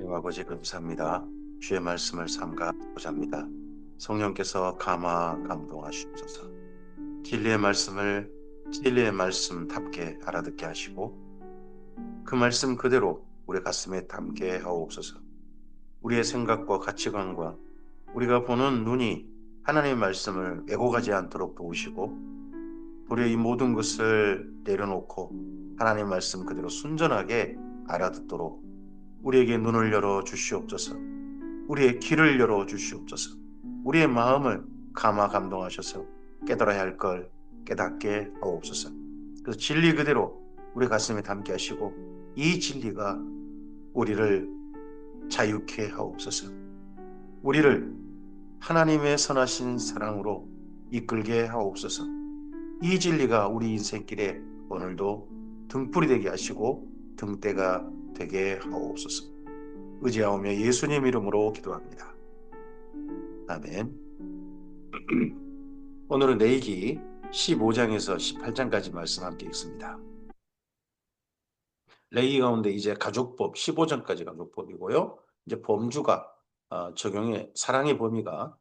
하나님 아버지 감사합니다. 주의 말씀을 삼가고자 합니다. 성령께서 감동하시옵소서. 진리의 말씀을 진리의 말씀답게 알아듣게 하시고 그 말씀 그대로 우리 가슴에 담게 하옵소서. 우리의 생각과 가치관과 우리가 보는 눈이 하나님의 말씀을 왜곡하지 않도록 도우시고 우리의 이 모든 것을 내려놓고 하나님의 말씀 그대로 순전하게 알아듣도록 우리에게 눈을 열어 주시옵소서. 우리의 귀를 열어 주시옵소서. 우리의 마음을 감동하셔서 깨달아야 할 걸 깨닫게 하옵소서. 그래서 진리 그대로 우리 가슴에 담게 하시고 이 진리가 우리를 자유케 하옵소서. 우리를 하나님의 선하신 사랑으로 이끌게 하옵소서. 이 진리가 우리 인생길에 오늘도 등불이 되게 하시고 등대가 되게 하옵소서. 의지하오며 예수님 이름으로 기도합니다. 아멘. 오늘은 레위기 15장에서 18장까지 말씀 함께 읽습니다. 레위기 가운데 이제 가족법 15장까지 가족법이고요. 이제 범주가 적용의 사랑의 범위가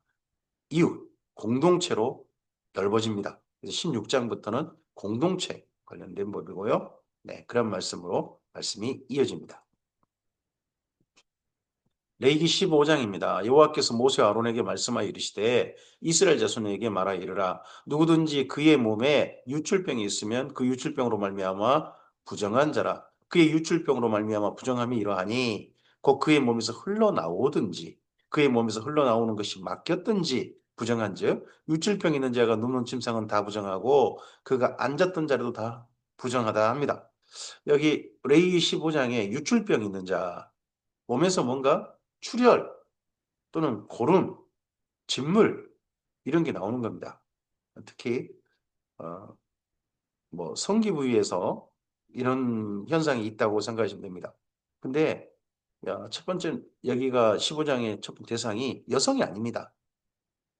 이웃, 공동체로 넓어집니다. 그래서 16장부터는 공동체 관련된 법이고요. 네, 그런 말씀으로 말씀이 이어집니다. 레위기 15장입니다. 여호와께서 모세와 아론에게 말씀하여 이르시되 이스라엘 자손에게 말하 이르라 누구든지 그의 몸에 유출병이 있으면 그 유출병으로 말미암아 부정한 자라 그의 유출병으로 말미암아 부정함이 이러하니 곧 그의 몸에서 흘러나오든지 그의 몸에서 흘러나오는 것이 맡겼든지 부정한즉 유출병 있는 자가 눕는 침상은 다 부정하고 그가 앉았던 자리도 다 부정하다 합니다. 여기 레위기 15장에 유출병 있는 자 몸에서 뭔가 출혈 또는 고름, 진물 이런 게 나오는 겁니다. 특히 성기 부위에서 이런 현상이 있다고 생각하시면 됩니다. 근데 첫 번째 여기가 15장의 첫 번째 대상이 여성이 아닙니다.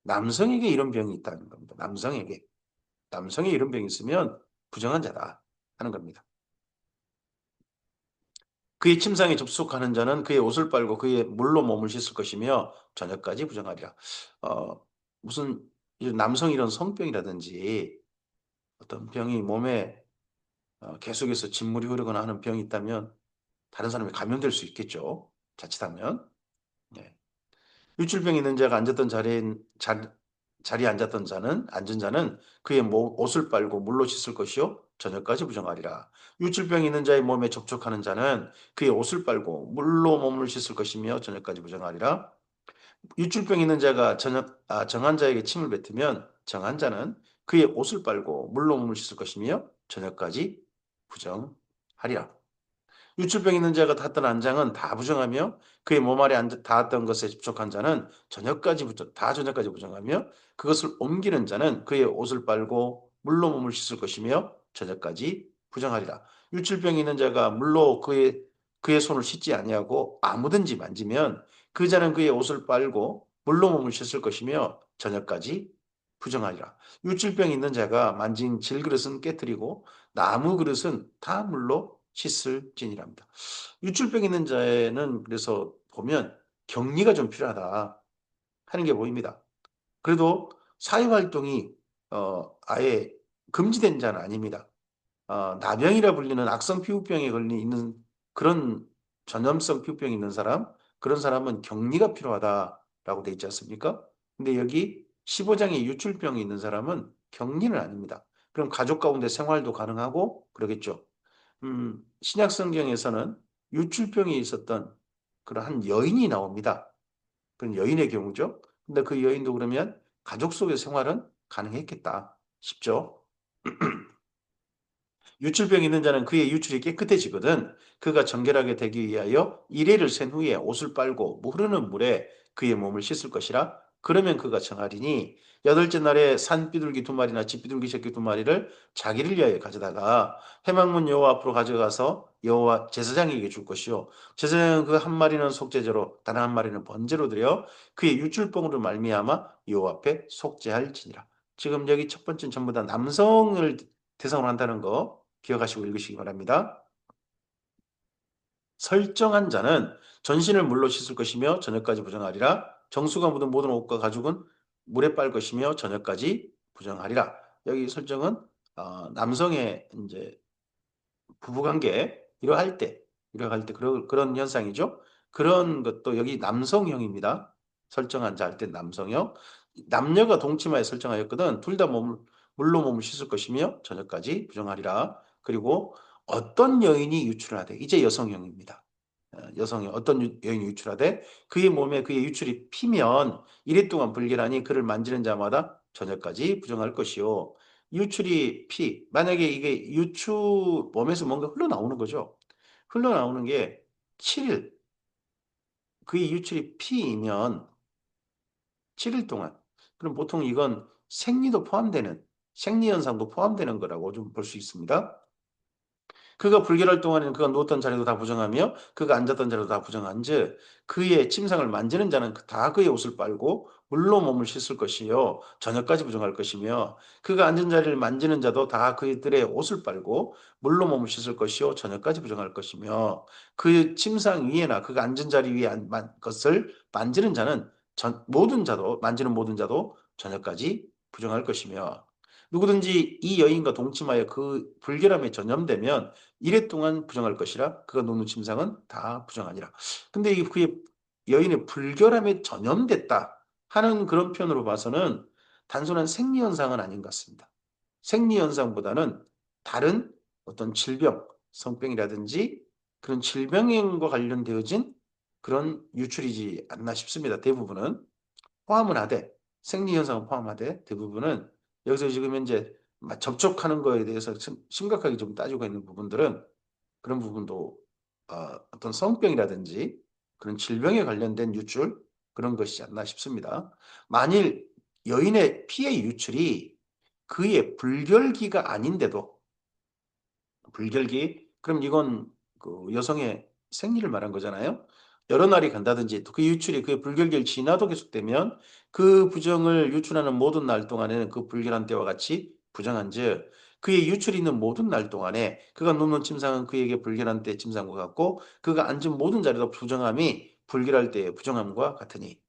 남성에게 이런 병이 있다는 겁니다. 남성에 이런 병이 있으면 부정한 자다 하는 겁니다. 그의 침상에 접속하는 자는 그의 옷을 빨고 그의 물로 몸을 씻을 것이며 저녁까지 부정하리라. 무슨 남성 이런 성병이라든지 어떤 병이 몸에 계속해서 진물이 흐르거나 하는 병이 있다면 다른 사람이 감염될 수 있겠죠. 자칫하면. 네. 유출병 있는 자가 자리에 앉은 자는 그의 옷을 빨고 물로 씻을 것이요 저녁까지 부정하리라. 유출병 있는 자의 몸에 접촉하는 자는 그의 옷을 빨고 물로 몸을 씻을 것이며 저녁까지 부정하리라. 유출병 있는 자가 정한 자에게 침을 뱉으면 정한 자는 그의 옷을 빨고 물로 몸을 씻을 것이며 저녁까지 부정하리라. 유출병 있는 자가 닿았던 안장은 다 부정하며 그의 몸 아래 닿았던 것에 접촉한 자는 저녁까지 부정하며 그것을 옮기는 자는 그의 옷을 빨고 물로 몸을 씻을 것이며 저녁까지 부정하리라. 유출병 있는 자가 물로 그의 손을 씻지 아니하고 아무든지 만지면 그 자는 그의 옷을 빨고 물로 몸을 씻을 것이며 저녁까지 부정하리라. 유출병 있는 자가 만진 질그릇은 깨뜨리고 나무 그릇은 다 물로 씻을지니랍니다. 유출병 있는 자에는 그래서 보면 격리가 좀 필요하다 하는 게 보입니다. 그래도 사회활동이 아예 금지된 자는 아닙니다. 나병이라 불리는 악성 피부병에 있는 그런 전염성 피부병이 있는 사람, 그런 사람은 격리가 필요하다라고 돼 있지 않습니까? 근데 여기 15장에 유출병이 있는 사람은 격리는 아닙니다. 그럼 가족 가운데 생활도 가능하고 그러겠죠. 신약 성경에서는 유출병이 있었던 그런 한 여인이 나옵니다. 그런 여인의 경우죠. 근데 그 여인도 그러면 가족 속의 생활은 가능했겠다 싶죠. 유출병이 있는 자는 그의 유출이 깨끗해지거든 그가 정결하게 되기 위하여 이레를 센 후에 옷을 빨고 흐르는 물에 그의 몸을 씻을 것이라. 그러면 그가 정하리니 여덟째 날에 산 비둘기 2마리나 집 비둘기 새끼 2마리를 자기를 위하여 가져다가 회막문 여호와 앞으로 가져가서 여호와 제사장에게 줄 것이요 제사장은 그 한 마리는 속죄제로 다른 한 마리는 번제로 드려 그의 유출병으로 말미암아 여호와 앞에 속죄할지니라. 지금 여기 첫 번째는 전부 다 남성을 대상으로 한다는 거 기억하시고 읽으시기 바랍니다. 설정한 자는 전신을 물로 씻을 것이며 저녁까지 부정하리라. 정수가 묻은 모든 옷과 가죽은 물에 빨 것이며 저녁까지 부정하리라. 여기 설정은 남성의 이제 부부관계 이러할 때 그런 현상이죠. 그런 것도 여기 남성형입니다. 설정한 자 할 때 남성형. 남녀가 동치마에 설정하였거든. 둘 다 물로 몸을 씻을 것이며 저녁까지 부정하리라. 그리고 어떤 여인이 유출을 하되 이제 여성형입니다. 여성이 어떤 여인이 유출하되 그의 몸에 그의 유출이 피면 이래 동안 불결하니 그를 만지는 자마다 저녁까지 부정할 것이요. 유출이 피. 만약에 이게 몸에서 뭔가 흘러나오는 거죠. 흘러나오는 게 7일. 그의 유출이 피이면 7일 동안. 그럼 보통 이건 생리현상도 포함되는 거라고 좀 볼 수 있습니다. 그가 불결할 동안에는 그가 누웠던 자리도 다 부정하며 그가 앉았던 자리도 다 부정한즉 그의 침상을 만지는 자는 다 그의 옷을 빨고 물로 몸을 씻을 것이요 저녁까지 부정할 것이며 그가 앉은 자리를 만지는 자도 다 그들의 옷을 빨고 물로 몸을 씻을 것이요 저녁까지 부정할 것이며 그 침상 위에나 그가 앉은 자리 위에 것을 만지는 자는 만지는 모든 자도 저녁까지 부정할 것이며 누구든지 이 여인과 동침하여 그 불결함에 전염되면 이래 동안 부정할 것이라 그가 놓는 침상은 다 부정하니라. 근데 이게 그의 여인의 불결함에 전염됐다 하는 그런 표현으로 봐서는 단순한 생리현상은 아닌 것 같습니다. 생리현상보다는 다른 어떤 질병, 성병이라든지 그런 질병과 관련되어진 그런 유출이지 않나 싶습니다. 대부분은 포함은 하되 생리현상은 포함하되 대부분은 여기서 지금 현재 접촉하는 거에 대해서 심각하게 좀 따지고 있는 부분들은 그런 부분도 어떤 성병이라든지 그런 질병에 관련된 유출 그런 것이지 않나 싶습니다. 만일 여인의 피해 유출이 그의 불결기가 아닌데도 불결기 그럼 이건 그 여성의 생리를 말한 거잖아요. 여러 날이 간다든지 또 그 유출이 그 불결기를 지나도 계속되면 그 부정을 유출하는 모든 날 동안에는 그 불결한 때와 같이 부정한즉 그의 유출이 있는 모든 날 동안에 그가 눕는 침상은 그에게 불결한 때 침상과 같고 그가 앉은 모든 자리도 부정함이 불결할 때의 부정함과 같으니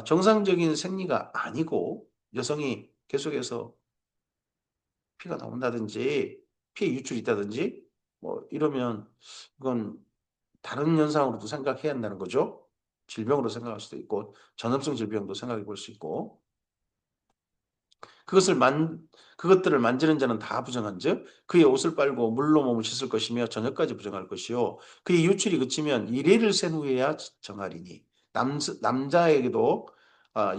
정상적인 생리가 아니고 여성이 계속해서 피가 나온다든지 피해 유출이 있다든지 뭐 이러면 이건 다른 현상으로도 생각해야 한다는 거죠. 질병으로 생각할 수도 있고 전염성 질병도 생각해 볼 수 있고 그것을 만 그것들을 만지는 자는 다 부정한즉 그의 옷을 빨고 물로 몸을 씻을 것이며 저녁까지 부정할 것이요 그의 유출이 그치면 이레를 센 후에야 정하리니 남자에게도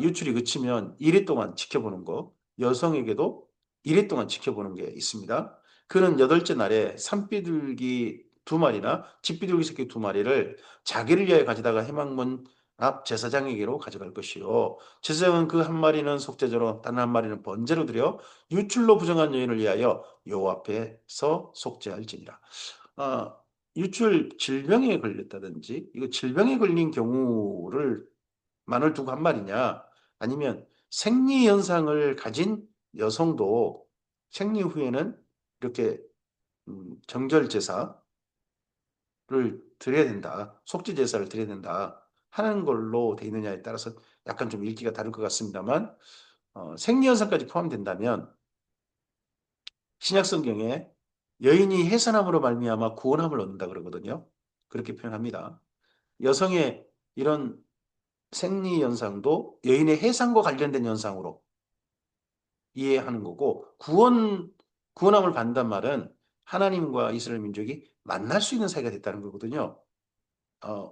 유출이 그치면 이레 동안 지켜보는 거 여성에게도 이레 동안 지켜보는 게 있습니다. 그는 여덟째 날에 산비둘기 두 마리나 집비둘기 새끼 두 마리를 자기를 위하여 가져다가 회막문 앞 제사장에게로 가져갈 것이요 제사장은 그 한 마리는 속죄제로 다른 한 마리는 번제로 드려 유출로 부정한 여인을 위하여 여호와 앞에서 속죄할지니라. 아, 유출 질병에 걸렸다든지 이거 질병에 걸린 경우를 만을 두고 한 말이냐 아니면 생리 현상을 가진 여성도 생리 후에는 이렇게 정결 제사를 드려야 된다. 속죄 제사를 드려야 된다. 하는 걸로 돼 있느냐에 따라서 약간 좀 읽기가 다를 것 같습니다만 생리현상까지 포함된다면 신약 성경에 여인이 해산함으로 말미암아 구원함을 얻는다 그러거든요. 그렇게 표현합니다. 여성의 이런 생리 현상도 여인의 해산과 관련된 현상으로 이해하는 거고 구원함을 받는단 말은 하나님과 이스라엘 민족이 만날 수 있는 사이가 됐다는 거거든요.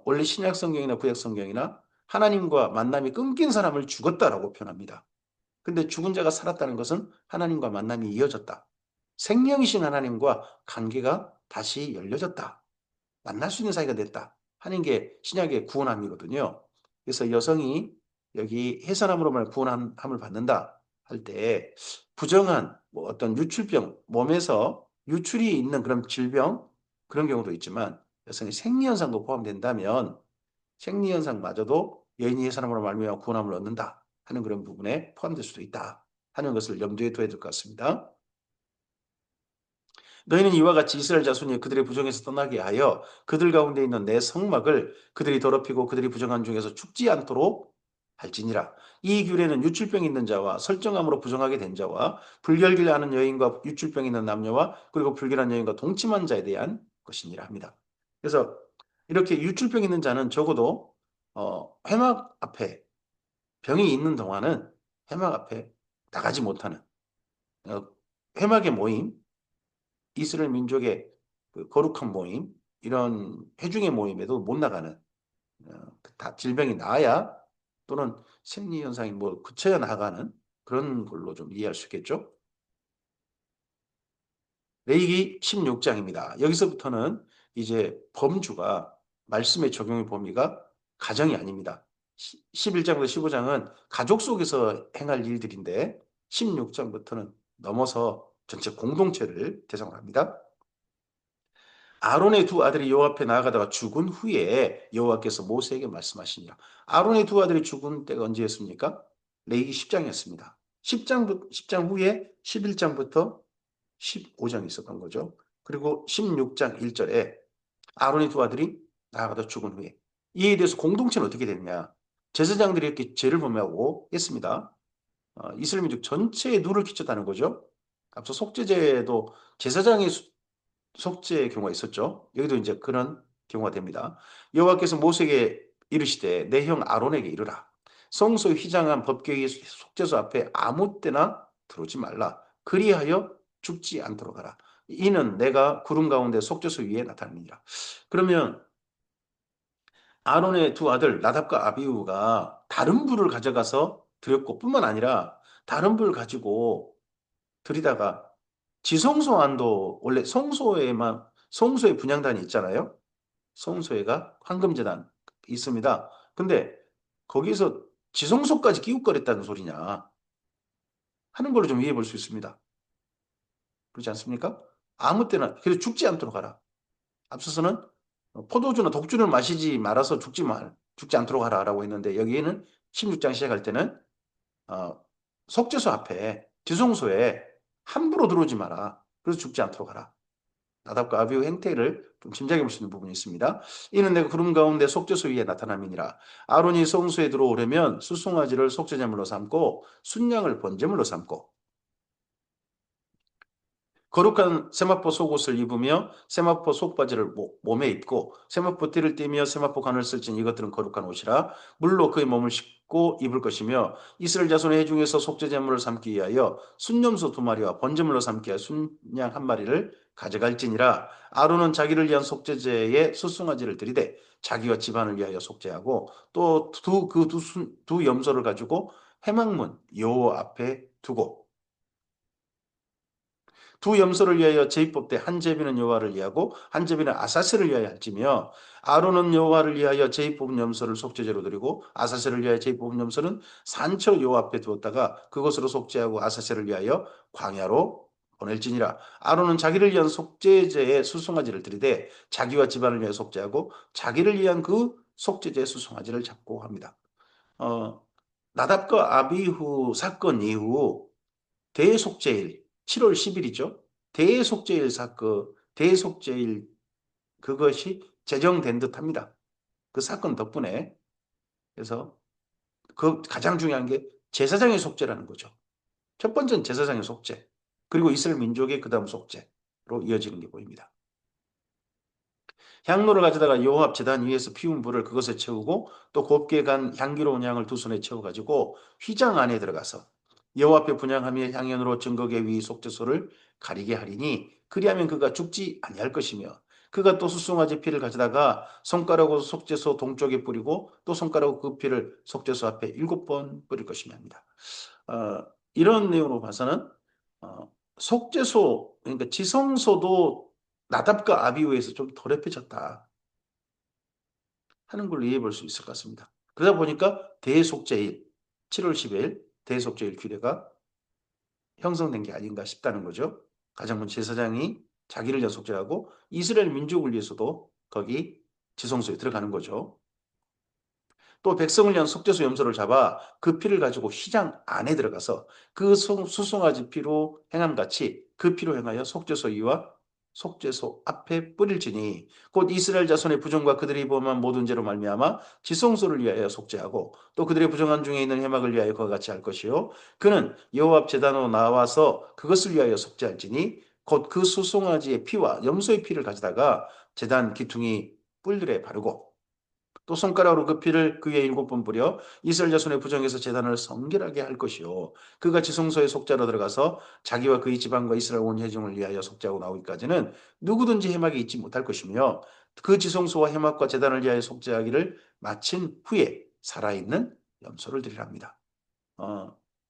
원래 신약 성경이나 구약 성경이나 하나님과 만남이 끊긴 사람을 죽었다라고 표현합니다. 근데 죽은 자가 살았다는 것은 하나님과 만남이 이어졌다. 생명이신 하나님과 관계가 다시 열려졌다. 만날 수 있는 사이가 됐다. 하는 게 신약의 구원함이거든요. 그래서 여성이 여기 해산함으로 말 구원함을 받는다 할 때 부정한 뭐 어떤 유출병, 몸에서 유출이 있는 그런 질병 그런 경우도 있지만 여성의 생리현상도 포함된다면 생리현상마저도 여인이 해산함으로 말미암아 구원함을 얻는다 하는 그런 부분에 포함될 수도 있다 하는 것을 염두에 둬야 될 것 같습니다. 너희는 이와 같이 이스라엘 자손이 그들의 부정에서 떠나게 하여 그들 가운데 있는 내 성막을 그들이 더럽히고 그들이 부정한 중에서 죽지 않도록 할지니라. 이 규례는 유출병 있는 자와 설정함으로 부정하게 된 자와 불결기를 하는 여인과 유출병 있는 남녀와 그리고 불결한 여인과 동침한 자에 대한 것이니라 합니다. 그래서 이렇게 유출병 있는 자는 적어도 회막 앞에 병이 있는 동안은 회막 앞에 나가지 못하는 어, 회막의 모임, 이스라엘 민족의 그 거룩한 모임, 이런 회중의 모임에도 못 나가는 다 질병이 나아야 또는 생리 현상이 뭐 그쳐야 나가는 그런 걸로 좀 이해할 수 있겠죠. 레위기 16장입니다. 여기서부터는 이제 범주가 말씀의 적용의 범위가 가정이 아닙니다. 11장부터 15장은 가족 속에서 행할 일들인데 16장부터는 넘어서 전체 공동체를 대상으로 합니다. 아론의 두 아들이 여호와 앞에 나아가다가 죽은 후에 여호와께서 모세에게 말씀하시니라. 아론의 두 아들이 죽은 때가 언제였습니까? 레위기 10장이었습니다. 10장 후에 11장부터 15장이 있었던 거죠. 그리고 16장 1절에 아론의 두 아들이 나아가다 죽은 후에 이에 대해서 공동체는 어떻게 됐냐? 제사장들이 이렇게 죄를 범하고 했습니다. 이스라엘 민족 전체에 누를 끼쳤다는 거죠. 앞서 속죄제도 제사장이 속죄의 경우가 있었죠. 여기도 이제 그런 경우가 됩니다. 여호와께서 모세에게 이르시되 내 형 아론에게 이르라. 성소에 휘장한 법궤의 속죄소 앞에 아무 때나 들어오지 말라. 그리하여 죽지 않도록 하라. 이는 내가 구름 가운데 속죄소 위에 나타납니다. 그러면 아론의 두 아들 나답과 아비후가 다른 불을 가져가서 드렸고 뿐만 아니라 다른 불 가지고 들이다가 지성소 안도 원래 성소에만 성소에 분향단이 있잖아요. 성소에가 황금제단 있습니다. 근데 거기서 지성소까지 끼웃거렸다는 소리냐 하는 걸로 좀 이해해 볼 수 있습니다. 그렇지 않습니까? 아무 때나 그래서 죽지 않도록 하라. 앞서서는 포도주나 독주를 마시지 말아서 죽지 않도록 하라라고 했는데 여기에는 16장 시작할 때는 어, 속죄소 앞에 지성소에 함부로 들어오지 마라. 그래서 죽지 않도록 하라. 나답과 아비의 행태를 좀 짐작해 볼 수 있는 부분이 있습니다. 이는 내가 구름 가운데 속죄소 위에 나타남이니라. 아론이 성소에 들어오려면 수송아지를 속죄제물로 삼고 순양을 번제물로 삼고 거룩한 세마포 속옷을 입으며 세마포 속바지를 몸에 입고 세마포 띠를 띠며 세마포 관을 쓸진 이것들은 거룩한 옷이라 물로 그의 몸을 씻고 입을 것이며 이스라엘 자손의 해중에서 속죄제물을 삼기 위하여 순염소 두 마리와 번제물로 삼기 위하여 순양 한 마리를 가져갈지니라. 아론은 자기를 위한 속죄제에 수송아지를 들이되 자기와 집안을 위하여 속죄하고 또 두 염소를 가지고 회막문 여호와 앞에 두고 두 염소를 위하여 제입법대 한 제비는 여호와를 위하고 한 제비는 아사셀을 위하여 할지며 아론은 여호와를 위하여 제입 뽑은 염소를 속죄제로 드리고 아사셀을 위하여 제입 뽑은 염소는 산처로 여호와 앞에 두었다가 그것으로 속죄하고 아사셀을 위하여 광야로 보낼지니라. 아론은 자기를 위한 속죄제에 수송아지를 드리되 자기와 집안을 위하여 속죄하고 자기를 위한 그 속죄제에 수송아지를 잡고 합니다. 어, 나답과 아비후 사건 이후 대속죄일 7월 10일이죠. 대속죄일 사건, 대속죄일 그것이 제정된 듯합니다. 그 사건 덕분에 그래서 그 가장 중요한 게 제사장의 속죄라는 거죠. 첫 번째는 제사장의 속죄, 그리고 이스라엘 민족의 그 다음 속죄로 이어지는 게 보입니다. 향로를 가져다가 여호와 앞 제단 위에서 피운 불을 그것에 채우고 또 곱게 간 향기로운 향을 두 손에 채워 가지고 휘장 안에 들어가서 여호와 앞에 분향하며 향연으로 증거계 위 속죄소를 가리게 하리니 그리하면 그가 죽지 아니할 것이며 그가 또 수송아지 피를 가져다가 손가락으로 속죄소 동쪽에 뿌리고 또 손가락으로 그 피를 속죄소 앞에 7번 뿌릴 것이며 합니다. 어, 이런 내용으로 봐서는 속죄소 그러니까 지성소도 나답과 아비후에서 좀 더럽혀졌다 하는 걸로 이해해 볼 수 있을 것 같습니다. 그러다 보니까 대속죄일 7월 10일 대속죄일 규례가 형성된 게 아닌가 싶다는 거죠. 가장 제사장이 자기를 위한 속죄하고 이스라엘 민족을 위해서도 거기 지성소에 들어가는 거죠. 또 백성을 위한 속죄소 염소를 잡아 그 피를 가지고 휘장 안에 들어가서 그 수송아지 피로 행함같이 그 피로 행하여 속죄소 위와 속죄소 앞에 뿌릴지니 곧 이스라엘 자손의 부정과 그들이 범한 모든 죄로 말미암아 지성소를 위하여 속죄하고 또 그들의 부정한 중에 있는 해막을 위하여 그와 같이 할 것이요 그는 여호와 앞 제단으로 나와서 그것을 위하여 속죄할지니 곧 그 수송아지의 피와 염소의 피를 가져다가 제단 기퉁이 뿔들에 바르고 또 손가락으로 그 피를 그 위에 7번 뿌려 이스라엘 자손의 부정에서 제단을 성결하게 할 것이요 그가 지성소에 속죄로 들어가서 자기와 그의 집안과 이스라엘 온 회중을 위하여 속죄하고 나오기까지는 누구든지 해막에 있지 못할 것이며 그 지성소와 해막과 제단을 위하여 속죄하기를 마친 후에 살아있는 염소를 드리랍니다.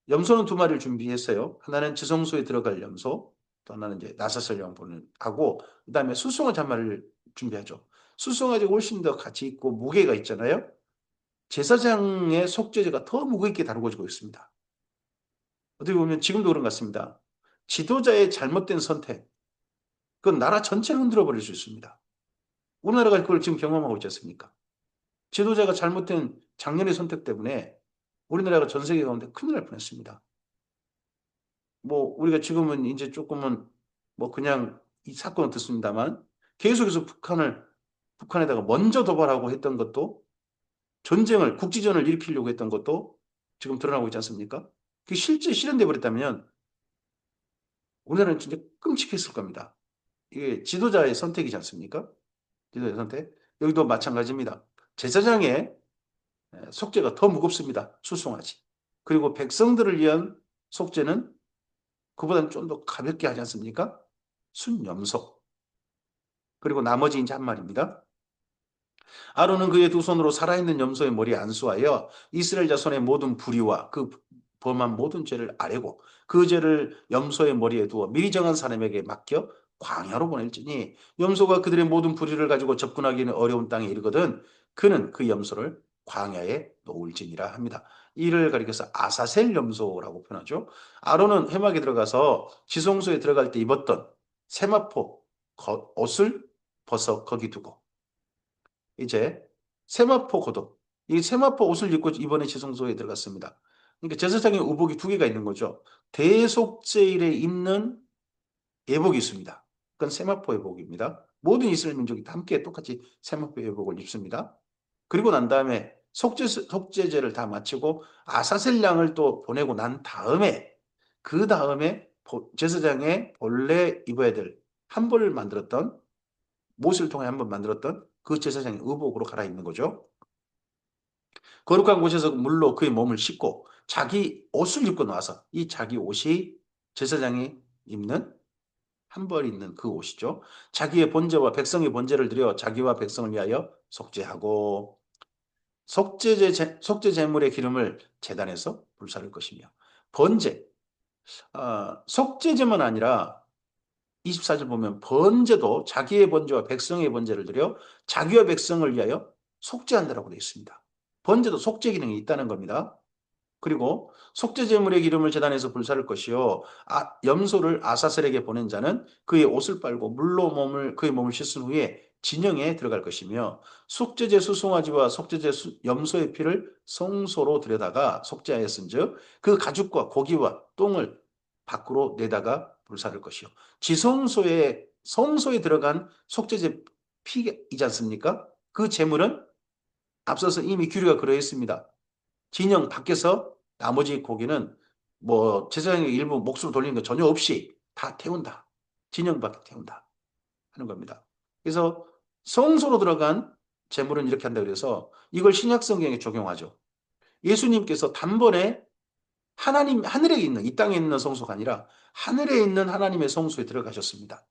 염소는 두 마리를 준비했어요. 하나는 지성소에 들어갈 염소, 또 하나는 이제 나사슬 염소를 하고 그다음에 수송아지 한 마리를 준비하죠. 수송아지가 훨씬 더 가치 있고 무게가 있잖아요. 제사장의 속죄제가 더 무게 있게 다루어지고 있습니다. 어떻게 보면 지금도 그런 것 같습니다. 지도자의 잘못된 선택, 그건 나라 전체를 흔들어 버릴 수 있습니다. 우리나라가 그걸 지금 경험하고 있지 않습니까? 지도자가 잘못된 장년의 선택 때문에 우리나라가 전 세계 가운데 큰일 날 뻔했습니다. 뭐 우리가 지금은 이제 조금은 뭐 그냥 이 사건을 듣습니다만 계속해서 북한에다가 먼저 도발하고 했던 것도 전쟁을 국지전을 일으키려고 했던 것도 지금 드러나고 있지 않습니까? 그게 실제 실현돼 버렸다면 우리나라는 진짜 끔찍했을 겁니다. 이게 지도자의 선택이지 않습니까? 지도자의 선택. 여기도 마찬가지입니다. 제사장의 속죄가 더 무겁습니다. 수송아지. 그리고 백성들을 위한 속죄는 그보다는 좀 더 가볍게 하지 않습니까? 순염소. 그리고 나머지 이제 한 말입니다. 아론은 그의 두 손으로 살아있는 염소의 머리에 안수하여 이스라엘 자손의 모든 불의와 그 범한 모든 죄를 아뢰고 그 죄를 염소의 머리에 두어 미리 정한 사람에게 맡겨 광야로 보낼지니 염소가 그들의 모든 불의를 가지고 접근하기는 어려운 땅에 이르거든 그는 그 염소를 광야에 놓을지니라 합니다. 이를 가리켜서 아사셀 염소라고 표현하죠. 아론은 회막에 들어가서 지성소에 들어갈 때 입었던 세마포 옷을 벗어 거기 두고 이제 세마포 겉옷, 이 세마포 옷을 입고 이번에 지성소에 들어갔습니다. 그러니까 제사장의 의복이 두 개가 있는 거죠. 대속죄일에 입는 예복이 있습니다. 그건 세마포 예복입니다. 모든 이스라엘 민족이 다 함께 똑같이 세마포 예복을 입습니다. 그리고 난 다음에 속죄제를 다 마치고 아사셀 양을 또 보내고 난 다음에 그 다음에 제사장의 본래 입어야 될 한 벌을 만들었던 못을 통해 한번 만들었던 그 제사장의 의복으로 갈아입는 거죠. 거룩한 곳에서 물로 그의 몸을 씻고 자기 옷을 입고 나와서 이 자기 옷이 제사장이 입는 한 벌 있는 그 옷이죠. 자기의 번제와 백성의 번제를 드려 자기와 백성을 위하여 속죄하고 속죄 제물의 기름을 제단에서 불사를 것이며 번제, 속죄제만 아니라 24절 보면 번제도 자기의 번제와 백성의 번제를 드려 자기와 백성을 위하여 속죄한다라고 되어 있습니다. 번제도 속죄 기능이 있다는 겁니다. 그리고 속죄 제물의 기름을 제단에서 불사를 것이요 염소를 아사셀에게 보낸 자는 그의 옷을 빨고 물로 그의 몸을 씻은 후에 진영에 들어갈 것이며 속죄제 수송아지와 속죄제 염소의 피를 성소로 들여다가 속죄하였은즉 그 가죽과 고기와 똥을 밖으로 내다가 불사를 것이요 지성소에 성소에 들어간 속죄제 피이지 않습니까? 그 제물은 앞서서 이미 규례가 그러했습니다. 진영 밖에서 나머지 고기는 뭐 제사장의 일부 몫으로 돌리는 거 전혀 없이 다 태운다. 진영 밖에 태운다 하는 겁니다. 그래서 성소로 들어간 제물은 이렇게 한다 그래서 이걸 신약 성경에 적용하죠. 예수님께서 단번에 하나님 하늘에 있는 이 땅에 있는 성소가 아니라 하늘에 있는 하나님의 성소에 들어가셨습니다.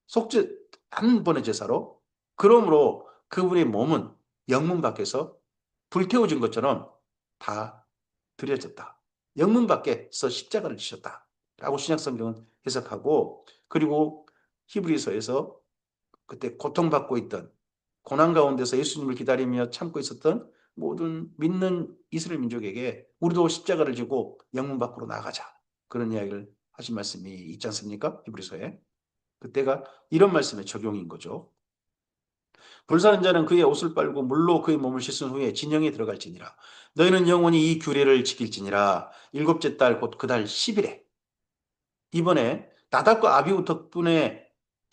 속죄 한 번의 제사로 그러므로 그분의 몸은 영문 밖에서 불태워진 것처럼 다 드려졌다. 영문 밖에서 십자가를 지셨다. 라고 신약성경은 해석하고 그리고 히브리서에서 그때 고통받고 있던 고난 가운데서 예수님을 기다리며 참고 있었던 모든 믿는 이스라엘 민족에게 우리도 십자가를 지고 영문 밖으로 나가자. 그런 이야기를 하신 말씀이 있지 않습니까? 히브리서에. 그때가 이런 말씀의 적용인 거죠. 불사른 자는 그의 옷을 빨고 물로 그의 몸을 씻은 후에 진영에 들어갈지니라. 너희는 영원히 이 규례를 지킬지니라. 일곱째 달 곧 그 달 10일에 이번에 나답과 아비후 덕분에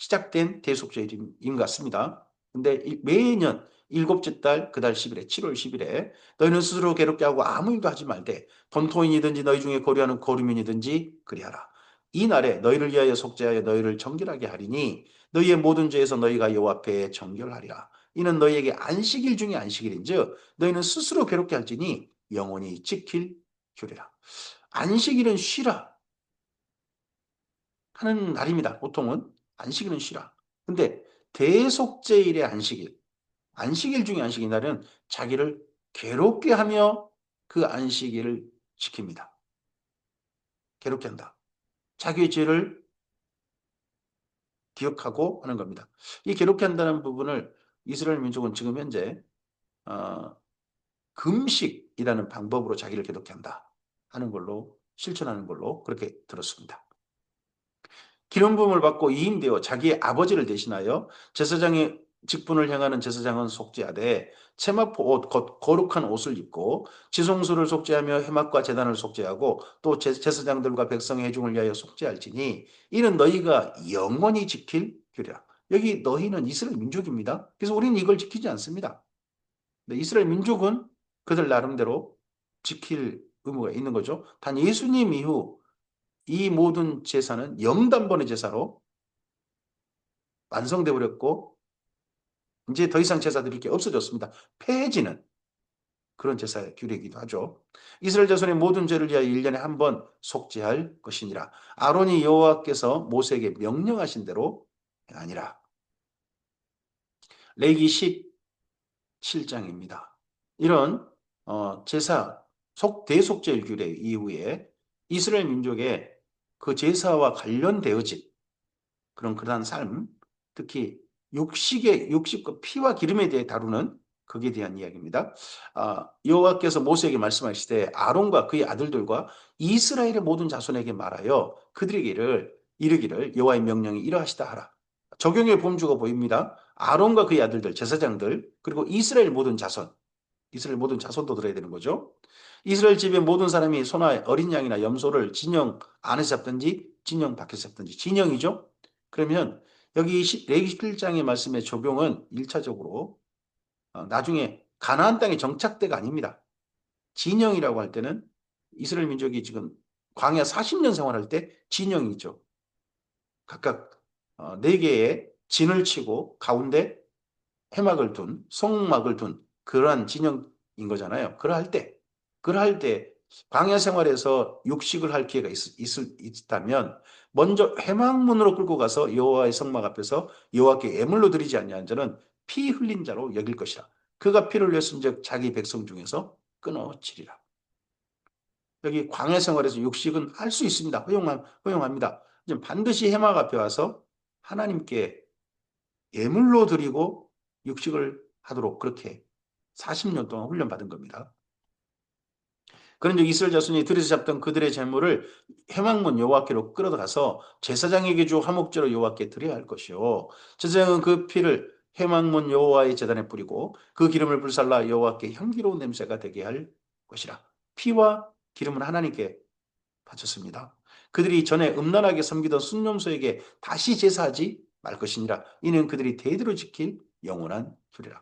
시작된 대속죄일인 것 같습니다. 근데 매년 일곱째 달 그 달 10일에 7월 10일에 너희는 스스로 괴롭게 하고 아무 일도 하지 말되 돈토인이든지 너희 중에 거류하는 거류민이든지 그리하라. 이 날에 너희를 위하여 속죄하여 너희를 정결하게 하리니 너희의 모든 죄에서 너희가 여호와 앞에 정결하리라. 이는 너희에게 안식일 중에 안식일인즉 너희는 스스로 괴롭게 할지니 영원히 지킬 규례라. 안식일은 쉬라 하는 날입니다. 보통은 안식일은 쉬라. 근데 대속죄일의 안식일, 안식일 중에 안식일 날은 자기를 괴롭게 하며 그 안식일을 지킵니다. 괴롭게 한다. 자기의 죄를 기억하고 하는 겁니다. 이 괴롭게 한다는 부분을 이스라엘 민족은 지금 현재 어, 금식이라는 방법으로 자기를 괴롭게 한다 하는 걸로 실천하는 걸로 그렇게 들었습니다. 기름 부음을 받고 이임되어 자기의 아버지를 대신하여 제사장의 직분을 행하는 제사장은 속죄하되 체마포 옷 곧 거룩한 옷을 입고 지성소를 속죄하며 회막과 제단을 속죄하고 또 제사장들과 백성의 회중을 위하여 속죄할지니 이는 너희가 영원히 지킬 규례라. 여기 너희는 이스라엘 민족입니다. 그래서 우리는 이걸 지키지 않습니다. 근데 이스라엘 민족은 그들 나름대로 지킬 의무가 있는 거죠. 단 예수님 이후 이 모든 제사는 영단번의 제사로 완성되어 버렸고 이제 더 이상 제사 드릴 게 없어졌습니다. 폐해지는 그런 제사의 규례이기도 하죠. 이스라엘 자손의 모든 죄를 위하여 1년에 한 번 속죄할 것이니라. 아론이 여호와께서 모세에게 명령하신 대로 아니라. 레기 17장입니다. 이런 제사 대속죄일 규례 이후에 이스라엘 민족의 그 제사와 관련되어진 그러한 삶, 특히 육식과 피와 기름에 대해 다루는 거기에 대한 이야기입니다. 여호와께서 모세에게 말씀하시되 아론과 그의 아들들과 이스라엘의 모든 자손에게 말하여 그들에게 이르기를 여호와의 명령이 이러하시다 하라. 적용의 범주가 보입니다. 아론과 그의 아들들, 제사장들, 그리고 이스라엘 모든 자손도 들어야 되는 거죠. 이스라엘 집의 모든 사람이 소나 어린 양이나 염소를 진영 안에서 잡든지 진영 밖에서 잡든지 진영이죠. 그러면 여기 레위 11장의 말씀의 적용은 1차적으로 나중에 가나안 땅의 정착대가 아닙니다. 진영이라고 할 때는 이스라엘 민족이 지금 광야 40년 생활할 때 진영이죠. 각각 4개의 진을 치고 가운데 해막을 둔, 성막을 둔 그러한 진영인 거잖아요. 그러할 때 광야 생활에서 육식을 할 기회가 있다면 먼저 회막문으로 끌고 가서 여호와의 성막 앞에서 여호와께 예물로 드리지 아니한 자는 피 흘린 자로 여길 것이라. 그가 피를 흘렸은즉 자기 백성 중에서 끊어지리라. 여기 광야 생활에서 육식은 할 수 있습니다. 허용합니다. 반드시 해막 앞에 와서 하나님께 예물로 드리고 육식을 하도록 그렇게 40년 동안 훈련받은 겁니다. 그런즉 이스라엘 자손이 들에서 잡던 그들의 재물을 회막문 여호와께로 끌어가서 제사장에게 주 화목제로 여호와께 드려야 할 것이요. 제사장은 그 피를 회막문 여호와의 제단에 뿌리고 그 기름을 불살라 여호와께 향기로운 냄새가 되게 할 것이라. 피와 기름은 하나님께 바쳤습니다. 그들이 전에 음란하게 섬기던 순념소에게 다시 제사하지 말 것이니라. 이는 그들이 대대로 지킬 영원한 규례라.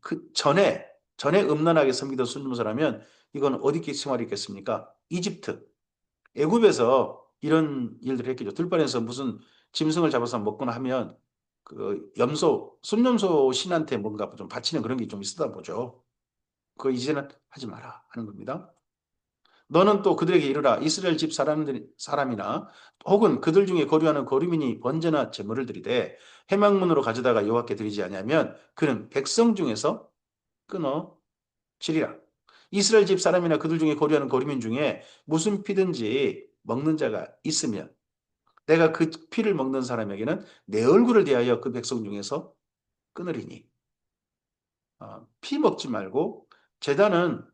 그 전에 음란하게 섬기던 순념소라면 이건 어디 생활이 있겠습니까? 이집트, 애굽에서 이런 일들을 했겠죠. 들판에서 무슨 짐승을 잡아서 먹거나 하면 그 순념소 신한테 뭔가 좀 바치는 그런 게 좀 있었다 보죠. 그거 이제는 하지 마라 하는 겁니다. 너는 또 그들에게 이르라. 이스라엘 집 사람이나 혹은 그들 중에 거류하는 거류민이 번제나 제물을 드리되 회막문으로 가져다가 여호와께 드리지 아니하면 그는 백성 중에서 끊어지리라. 이스라엘 집 사람이나 그들 중에 거류하는 거류민 중에 무슨 피든지 먹는 자가 있으면 내가 그 피를 먹는 사람에게는 내 얼굴을 대하여 그 백성 중에서 끊으리니. 피 먹지 말고 제단은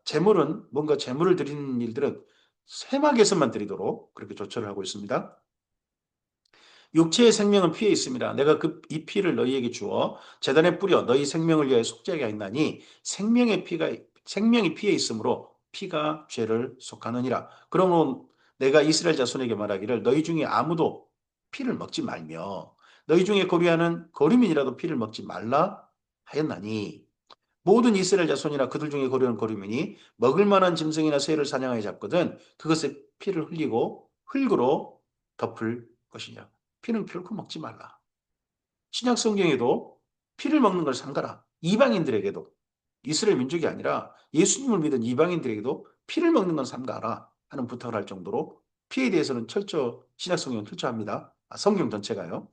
재물은 뭔가 재물을 드리는 일들은 세막에서만 드리도록 그렇게 조처를 하고 있습니다. 육체의 생명은 피에 있습니다. 내가 이 피를 너희에게 주어 제단에 뿌려 너희 생명을 위하여 속죄하게 하였나니 생명이 피에 있으므로 피가 죄를 속하느니라. 그러므로 내가 이스라엘 자손에게 말하기를 너희 중에 아무도 피를 먹지 말며 너희 중에 거류하는 거류민이라도 피를 먹지 말라 하였나니 모든 이스라엘 자손이나 그들 중에 거류하는 거류민이 먹을 만한 짐승이나 새를 사냥하여 잡거든 그것의 피를 흘리고 흙으로 덮을 것이냐. 피는 결코 먹지 말라. 신약 성경에도 피를 먹는 걸 삼가라. 이방인들에게도 이스라엘 민족이 아니라 예수님을 믿은 이방인들에게도 피를 먹는 건 삼가라 하는 부탁을 할 정도로 피에 대해서는 신약 성경은 철저합니다. 성경 전체가요.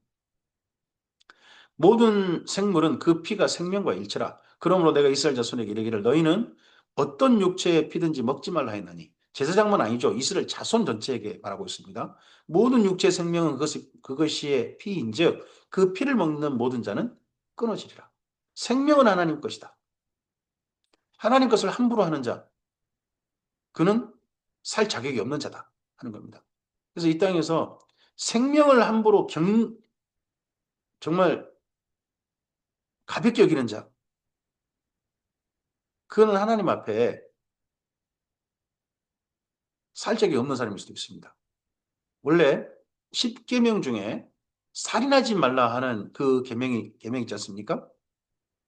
모든 생물은 그 피가 생명과 일치라. 그러므로 내가 이스라엘 자손에게 이르기를 너희는 어떤 육체의 피든지 먹지 말라 했나니 제사장만 아니죠. 이스라엘 자손 전체에게 말하고 있습니다. 모든 육체의 생명은 그것이 피인즉 그 피를 먹는 모든 자는 끊어지리라. 생명은 하나님 것이다. 하나님 것을 함부로 하는 자 그는 살 자격이 없는 자다 하는 겁니다. 그래서 이 땅에서 생명을 함부로 정말 가볍게 여기는 자 그는 하나님 앞에 살 자격이 없는 사람일 수도 있습니다. 원래 10계명 중에 살인하지 말라 하는 그 계명이 있지 않습니까?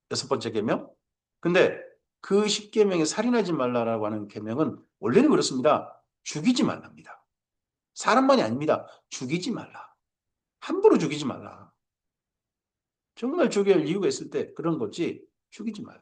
6번째 계명. 근데 그 10계명에 살인하지 말라라고 하는 계명은 원래는 그렇습니다. 죽이지 말랍니다. 사람만이 아닙니다. 죽이지 말라. 함부로 죽이지 말라. 정말 죽여야 할 이유가 있을 때 그런 거지 죽이지 말라.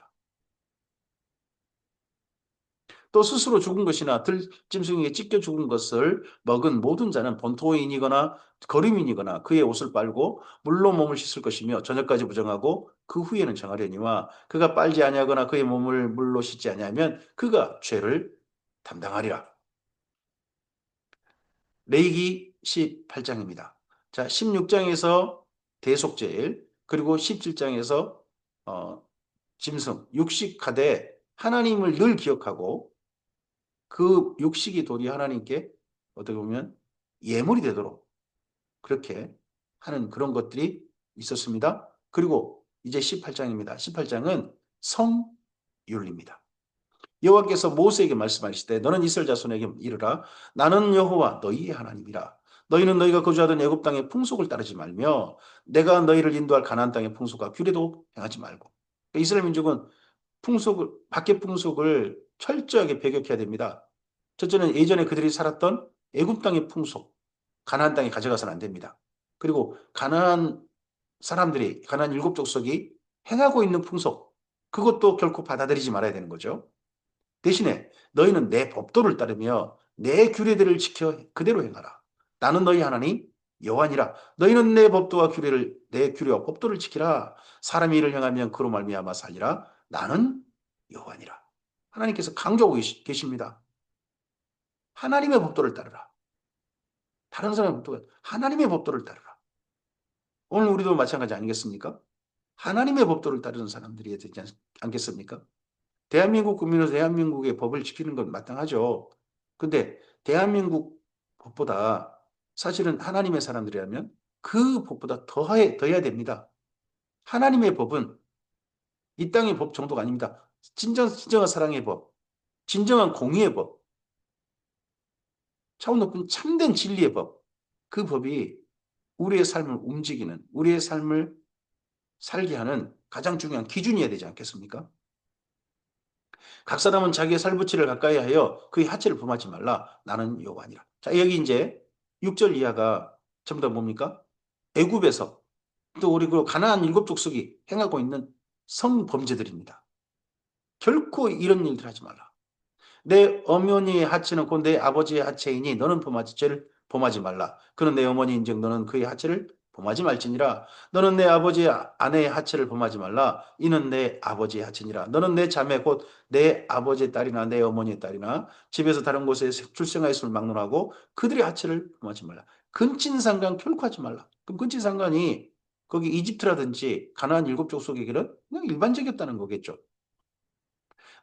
또 스스로 죽은 것이나 들짐승에게 찢겨 죽은 것을 먹은 모든 자는 본토인이거나 거류민이거나 그의 옷을 빨고 물로 몸을 씻을 것이며 저녁까지 부정하고 그 후에는 정하려니와 그가 빨지 아니하거나 그의 몸을 물로 씻지 아니하면 그가 죄를 담당하리라. 레위기 18장입니다. 자, 16장에서 대속죄일 그리고 17장에서 짐승, 육식하되 하나님을 늘 기억하고 그 육식이 도리 하나님께 어떻게 보면 예물이 되도록 그렇게 하는 그런 것들이 있었습니다. 그리고 이제 18장입니다. 18장은 성윤리입니다. 여호와께서 모세에게 말씀하실 때 너는 이스라엘 자손에게 이르라 나는 여호와 너희의 하나님이라. 너희는 너희가 거주하던 애굽 땅의 풍속을 따르지 말며 내가 너희를 인도할 가나안 땅의 풍속과 규례도 행하지 말고. 이스라엘 민족은 밖의 풍속을 철저하게 배격해야 됩니다. 첫째는 예전에 그들이 살았던 애굽 땅의 풍속, 가나안 땅에 가져가서는 안 됩니다. 그리고 가나안 일곱 족속이 행하고 있는 풍속, 그것도 결코 받아들이지 말아야 되는 거죠. 대신에 너희는 내 법도를 따르며 내 규례들을 지켜 그대로 행하라. 나는 너희 하나님 여호와니라. 너희는 내 규례와 법도를 지키라. 사람이 이를 행하면 그로 말미암아 살리라. 나는 여호와니라. 하나님께서 강조하고 계십니다. 하나님의 법도를 따르라. 다른 사람의 법도가 하나님의 법도를 따르라. 오늘 우리도 마찬가지 아니겠습니까? 하나님의 법도를 따르는 사람들이 되지 않겠습니까? 대한민국 국민으로서 대한민국의 법을 지키는 건 마땅하죠. 근데 대한민국 법보다 사실은 하나님의 사람들이라면 그 법보다 더해야 됩니다. 하나님의 법은 이 땅의 법 정도가 아닙니다. 진정한 사랑의 법, 진정한 공의의 법, 차원 높은 참된 진리의 법, 그 법이 우리의 삶을 움직이는, 우리의 삶을 살게 하는 가장 중요한 기준이어야 되지 않겠습니까? 각 사람은 자기의 살부치를 가까이 하여 그의 하체를 범하지 말라. 나는 여호와니라. 자, 여기 이제 6절 이하가 전부 다 뭡니까? 애굽에서 또 우리 그 가나안 일곱 족속이 행하고 있는 성범죄들입니다. 결코 이런 일들 하지 말라. 내 어머니의 하체는 곧 내 아버지의 하체이니 너는 죄를 범하지 말라. 그는 내 어머니인즉 너는 그의 하체를 범하지 말지니라. 너는 내 아버지의 아내의 하체를 범하지 말라. 이는 내 아버지의 하체니라. 너는 내 자매 곧 내 아버지의 딸이나 내 어머니의 딸이나 집에서 다른 곳에 출생하였음을 막론하고 그들의 하체를 범하지 말라. 근친상간 결코 하지 말라. 그럼 근친상간이 거기 이집트라든지 가나안 일곱 족속에게는 그냥 일반적이었다는 거겠죠.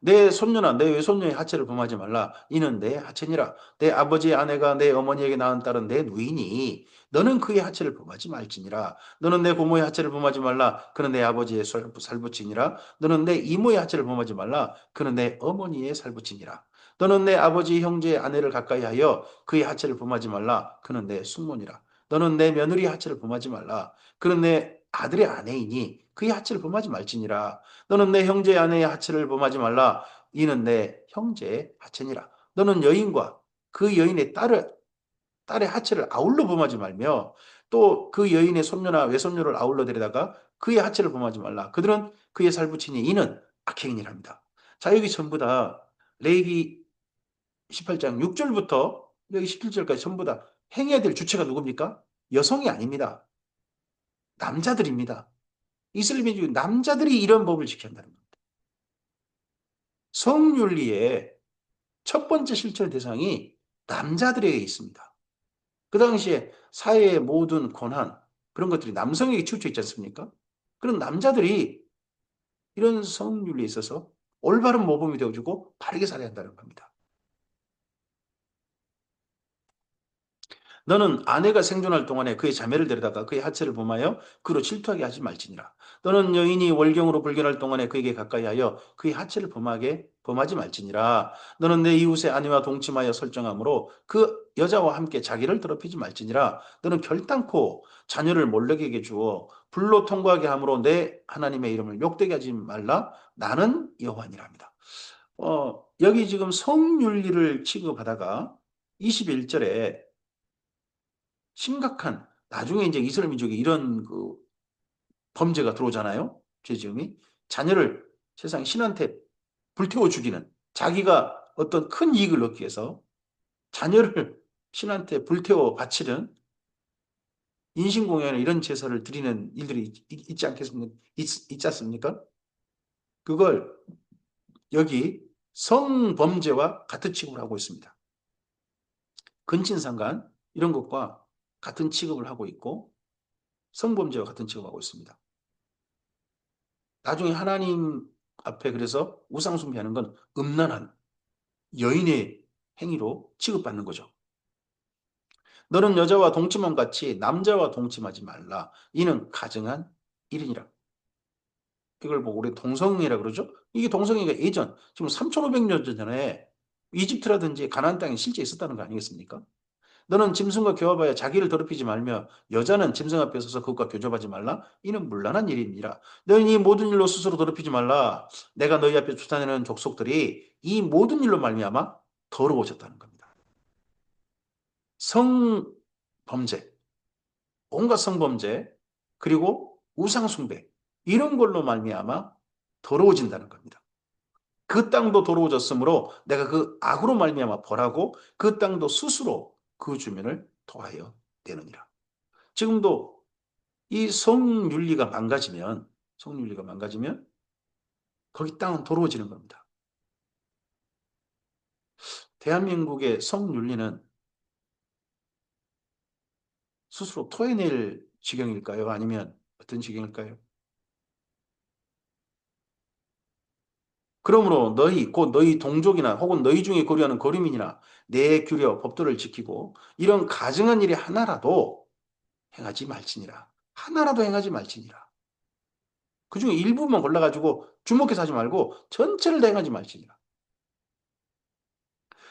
내 손녀나 내 외손녀의 하체를 범하지 말라. 이는 내 하체니라. 내 아버지의 아내가 내 어머니에게 낳은 딸은 내 누이니 너는 그의 하체를 범하지 말지니라. 너는 내 고모의 하체를 범하지 말라. 그는 내 아버지의 살부치니라. 너는 내 이모의 하체를 범하지 말라. 그는 내 어머니의 살부치니라. 너는 내 아버지 형제의 아내를 가까이 하여 그의 하체를 범하지 말라. 그는 내 숙모니라. 너는 내 며느리의 하체를 범하지 말라. 그는 내 아들의 아내이니 그의 하체를 범하지 말지니라. 너는 내 형제의 아내의 하체를 범하지 말라. 이는 내 형제의 하체니라. 너는 여인과 그 여인의 딸의 하체를 아울러 범하지 말며 또 그 여인의 손녀나 외손녀를 아울러 데려다가 그의 하체를 범하지 말라. 그들은 그의 살부치니 이는 악행이랍니다. 자, 여기 전부 다 레위기 18장 6절부터 여기 17절까지 전부 다 행해야 될 주체가 누굽니까? 여성이 아닙니다. 남자들입니다. 이슬람 민족은 남자들이 이런 법을 지켜야 한다는 겁니다. 성윤리의 첫 번째 실천 대상이 남자들에게 있습니다. 그 당시에 사회의 모든 권한, 그런 것들이 남성에게 치우쳐 있지 않습니까? 그런 남자들이 이런 성윤리에 있어서 올바른 모범이 되어주고 바르게 살아야 한다는 겁니다. 너는 아내가 생존할 동안에 그의 자매를 데려다가 그의 하체를 범하여 그로 질투하게 하지 말지니라. 너는 여인이 월경으로 불견할 동안에 그에게 가까이하여 그의 하체를 범하지 말지니라. 너는 내 이웃의 아내와 동침하여 설정함으로 그 여자와 함께 자기를 더럽히지 말지니라. 너는 결단코 자녀를 몰래에게 주어 불로 통과하게 함으로 내 하나님의 이름을 욕되게 하지 말라. 나는 여호와니라.입니다. 여기 지금 성윤리를 취급하다가 21절에 심각한 나중에 이제 이스라엘 민족이 이런 그 범죄가 들어오잖아요. 죄지음이 자녀를 세상 신한테 불태워 죽이는 자기가 어떤 큰 이익을 얻기 위해서 자녀를 신한테 불태워 바치는 인신공연에 이런 제사를 드리는 일들이 있지 않겠습니까? 있지 않습니까? 그걸 여기 성범죄와 같은 취급을 하고 있습니다. 근친상간 이런 것과 같은 취급을 하고 있고 성범죄와 같은 취급을 하고 있습니다. 나중에 하나님 앞에 그래서 우상 숭배하는 건 음란한 여인의 행위로 취급받는 거죠. 너는 여자와 동침함 같이 남자와 동침하지 말라. 이는 가증한 일이니라. 이걸 보고 우리 동성애라 그러죠? 이게 동성애가 예전 지금 3,500년 전에 이집트라든지 가나안 땅에 실제 있었다는 거 아니겠습니까? 너는 짐승과 교합하여 자기를 더럽히지 말며 여자는 짐승 앞에 서서 그것과 교접하지 말라. 이는 문란한 일이니라. 너희는 이 모든 일로 스스로 더럽히지 말라. 내가 너희 앞에 쫓아내는 족속들이 이 모든 일로 말미암아 더러워졌다는 겁니다. 성범죄, 온갖 성범죄, 그리고 우상숭배 이런 걸로 말미암아 더러워진다는 겁니다. 그 땅도 더러워졌으므로 내가 그 악으로 말미암아 벌하고 그 땅도 스스로 그 주민을 토하여 내느니라. 지금도 이 성윤리가 망가지면 거기 땅은 더러워지는 겁니다. 대한민국의 성윤리는 스스로 토해낼 지경일까요? 아니면 어떤 지경일까요? 그러므로 곧 너희 동족이나 혹은 너희 중에 거류하는 거류민이나 내 규례와 법도를 지키고 이런 가증한 일이 하나라도 행하지 말지니라. 하나라도 행하지 말지니라. 그 중에 일부만 골라가지고 주목해서 하지 말고 전체를 다 행하지 말지니라.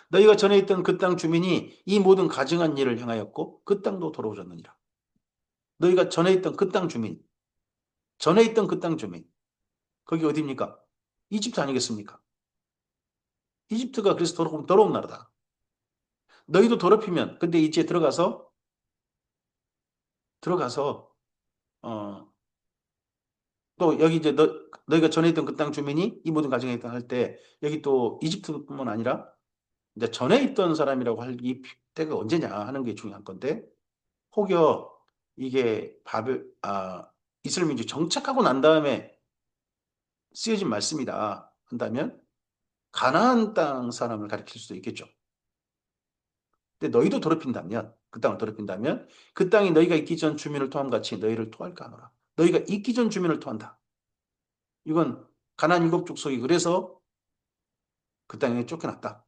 너희가 전에 있던 그 땅 주민이 이 모든 가증한 일을 행하였고 그 땅도 더러워졌느니라. 너희가 전에 있던 그 땅 주민, 전에 있던 그 땅 주민, 거기 어디입니까? 이집트 아니겠습니까? 이집트가 그래서 더러운 나라다. 너희도 더럽히면, 근데 이제 들어가서, 어, 또 여기 이제 너희가 전에 있던 그 땅 주민이 이 모든 가정에 있던 할 때, 여기 또 이집트뿐만 아니라, 이제 전에 있던 사람이라고 할 이 때가 언제냐 하는 게 중요한 건데, 혹여 이게 이스라엘 민족이 정착하고 난 다음에 쓰여진 말씀이다 한다면, 가나안 땅 사람을 가리킬 수도 있겠죠. 근데 너희도 더럽힌다면, 그 땅을 더럽힌다면 그 땅이 너희가 있기 전 주민을 토함 같이 너희를 토할까 하노라. 너희가 있기 전 주민을 토한다. 이건 가나안 일곱 족속이 그래서 그 땅에 쫓겨났다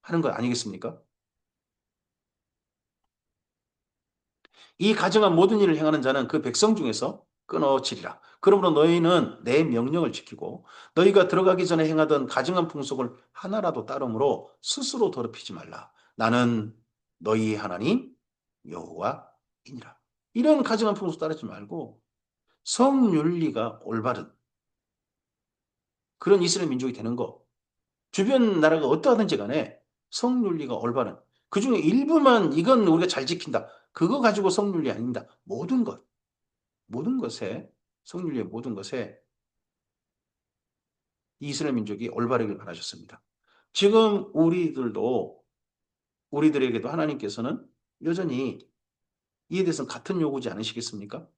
하는 거 아니겠습니까? 이 가증한 모든 일을 행하는 자는 그 백성 중에서 끊어지리라. 그러므로 너희는 내 명령을 지키고 너희가 들어가기 전에 행하던 가증한 풍속을 하나라도 따름으로 스스로 더럽히지 말라. 나는 너희의 하나님 여호와이니라. 이런 가증한 풍속 따르지 말고 성윤리가 올바른 그런 이스라엘 민족이 되는 거. 주변 나라가 어떠하든지 간에 성윤리가 올바른 그중에 일부만 이건 우리가 잘 지킨다. 그거 가지고 성윤리 아닙니다. 모든 것에 성윤리의 모든 것에 이스라엘 민족이 올바르길 바라셨습니다. 지금 우리들에게도 하나님께서는 여전히 이에 대해서는 같은 요구지 않으시겠습니까?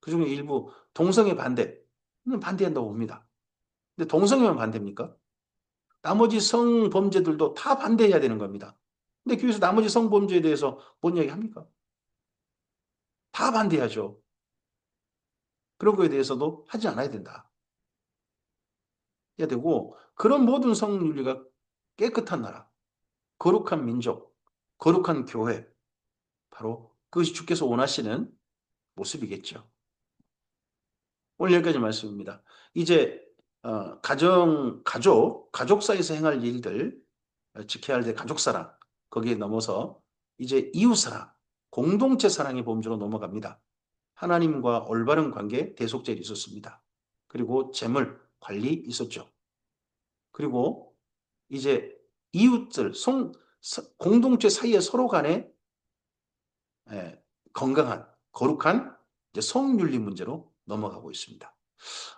그중에 일부 동성애 반대한다고 봅니다. 근데 동성애만 반대입니까? 나머지 성범죄들도 다 반대해야 되는 겁니다. 근데 교회에서 나머지 성범죄에 대해서 뭔 이야기 합니까? 다 반대하죠. 그런 거에 대해서도 하지 않아야 된다. 해야 되고 그런 모든 성윤리가 깨끗한 나라, 거룩한 민족, 거룩한 교회 바로 그것이 주께서 원하시는 모습이겠죠. 오늘 여기까지 말씀입니다. 이제 가족 사이에서 행할 일들, 지켜야 할 가족 사랑, 거기에 넘어서 이제 이웃 사랑, 공동체 사랑의 범주로 넘어갑니다. 하나님과 올바른 관계, 대속죄가 있었습니다. 그리고 재물 관리 있었죠. 그리고 이제 이웃들, 공동체 사이에 서로 간에 건강한, 거룩한 이제 성윤리 문제로 넘어가고 있습니다.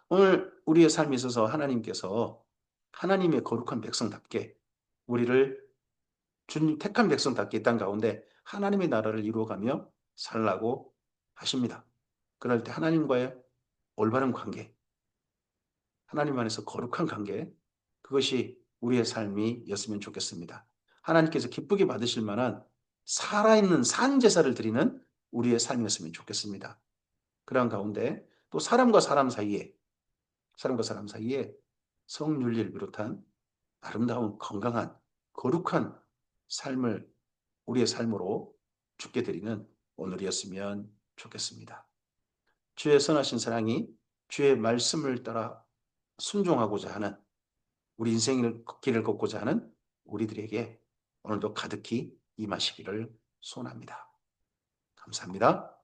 오늘 우리의 삶에 있어서 하나님께서 하나님의 거룩한 백성답게 우리를 주님 택한 백성답게 이 땅 가운데 하나님의 나라를 이루어가며 살라고 하십니다. 그럴 때 하나님과의 올바른 관계, 하나님 안에서 거룩한 관계, 그것이 우리의 삶이었으면 좋겠습니다. 하나님께서 기쁘게 받으실 만한 살아있는 산 제사를 드리는 우리의 삶이었으면 좋겠습니다. 그러한 가운데 또 사람과 사람 사이에 성윤리를 비롯한 아름다운 건강한 거룩한 삶을 우리의 삶으로 죽게 드리는 오늘이었으면 좋겠습니다. 주의 선하신 사랑이 주의 말씀을 따라 순종하고자 하는 우리 인생의 길을 걷고자 하는 우리들에게 오늘도 가득히 임하시기를 소원합니다. 감사합니다.